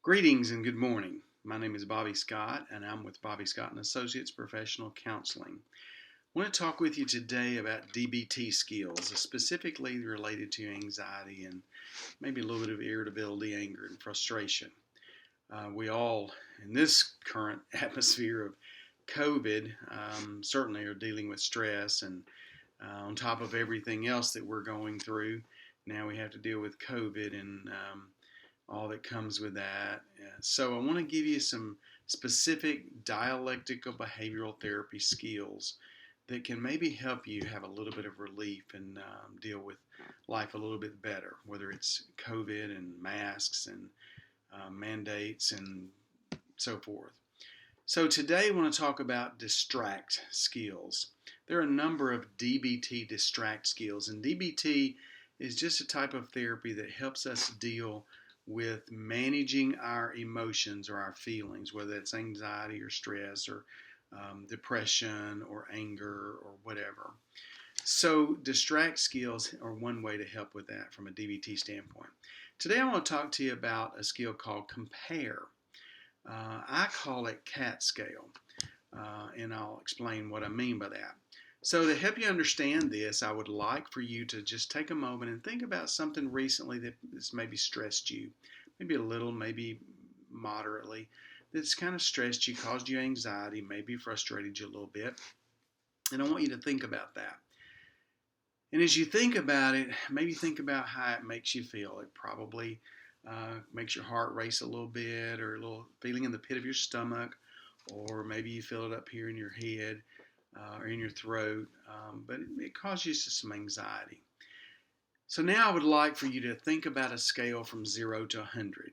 Greetings and good morning. My name is Bobby Scott, and I'm with Bobby Scott and Associates Professional Counseling. I want to talk with you today about DBT skills, specifically related to anxiety and maybe a little bit of irritability, anger, and frustration. We all, in this current atmosphere of COVID, certainly are dealing with stress, and on top of everything else that we're going through, now we have to deal with COVID and all that comes with that. So I want to give you some specific dialectical behavioral therapy skills that can maybe help you have a little bit of relief and deal with life a little bit better, whether it's COVID and masks and mandates and so forth. So today I want to talk about distract skills. There are a number of DBT distract skills, and DBT is just a type of therapy that helps us deal with managing our emotions or our feelings, whether it's anxiety or stress or depression or anger or whatever. So, distract skills are one way to help with that from a DBT standpoint. Today, I want to talk to you about a skill called compare. I call it CAT scale, and I'll explain what I mean by that. So, to help you understand this, I would like for you to just take a moment and think about something recently that's maybe stressed you, maybe a little, maybe moderately, that's kind of stressed you, caused you anxiety, maybe frustrated you a little bit. And I want you to think about that. And as you think about it, maybe think about how it makes you feel. It probably makes your heart race a little bit, or a little feeling in the pit of your stomach, or maybe you feel it up here in your head or in your throat, but it causes you some anxiety. So now I would like for you to think about a scale from 0 to 100.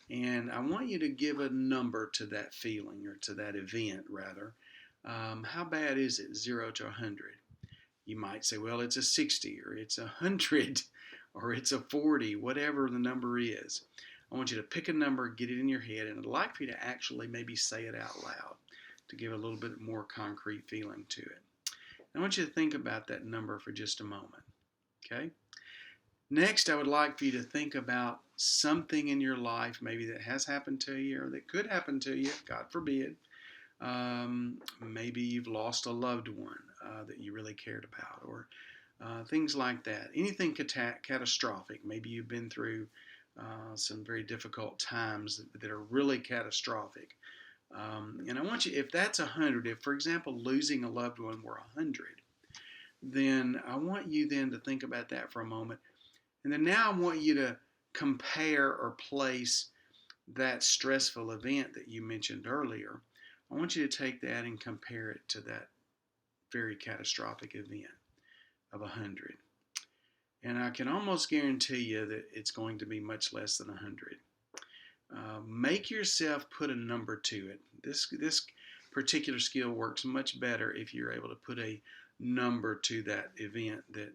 And I want you to give a number to that feeling, or to that event, rather. How bad is it, 0 to 100? You might say, well, it's a 60, or it's a 100, or it's a 40, whatever the number is. I want you to pick a number, get it in your head, and I'd like for you to actually maybe say it out loud to give a little bit more concrete feeling to it. I want you to think about that number for just a moment. Okay? Next, I would like for you to think about something in your life maybe that has happened to you, or that could happen to you, God forbid. Maybe you've lost a loved one that you really cared about, or things like that. Anything catastrophic. Maybe you've been through some very difficult times that are really catastrophic. And I want you, if that's 100, if, for example, losing a loved one were 100, then I want you then to think about that for a moment. And then now I want you to compare or place that stressful event that you mentioned earlier. I want you to take that and compare it to that very catastrophic event of 100. And I can almost guarantee you that it's going to be much less than 100. Make yourself put a number to it. This particular skill works much better if you're able to put a number to that event that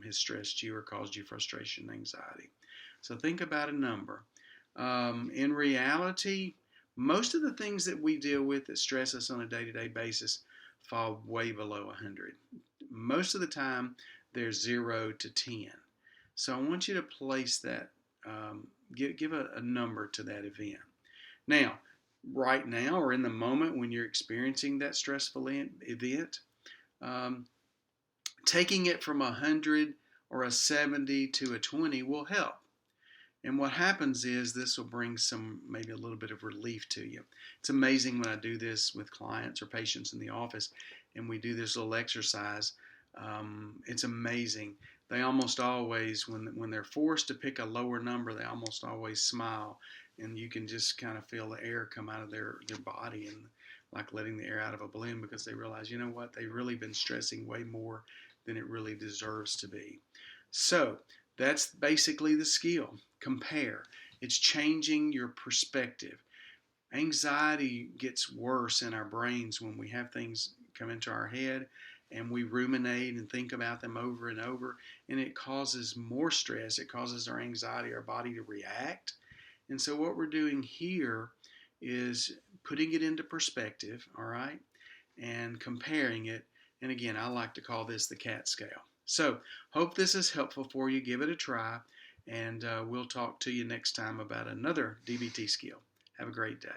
has stressed you or caused you frustration and anxiety. So think about a number. In reality, most of the things that we deal with that stress us on a day-to-day basis fall way below 100. Most of the time, they're 0 to 10. So I want you to place that, give a number to that event. Now, right now, or in the moment when you're experiencing that stressful event, taking it from 100 or a 70 to a 20 will help. And what happens is this will bring maybe a little bit of relief to you. It's amazing when I do this with clients or patients in the office and we do this little exercise. It's amazing. They almost always, when they're forced to pick a lower number, they almost always smile. And you can just kind of feel the air come out of their body, and like letting the air out of a balloon, because they realize, you know what, they've really been stressing way more than it really deserves to be. So that's basically the skill. Compare. It's changing your perspective. Anxiety gets worse in our brains when we have things come into our head and we ruminate and think about them over and over, and it causes more stress. It causes our anxiety, our body to react. And so what we're doing here is putting it into perspective, all right, and comparing it. And again, I like to call this the CAT scale. So hope this is helpful for you. Give it a try. and we'll talk to you next time about another DBT skill. Have a great day.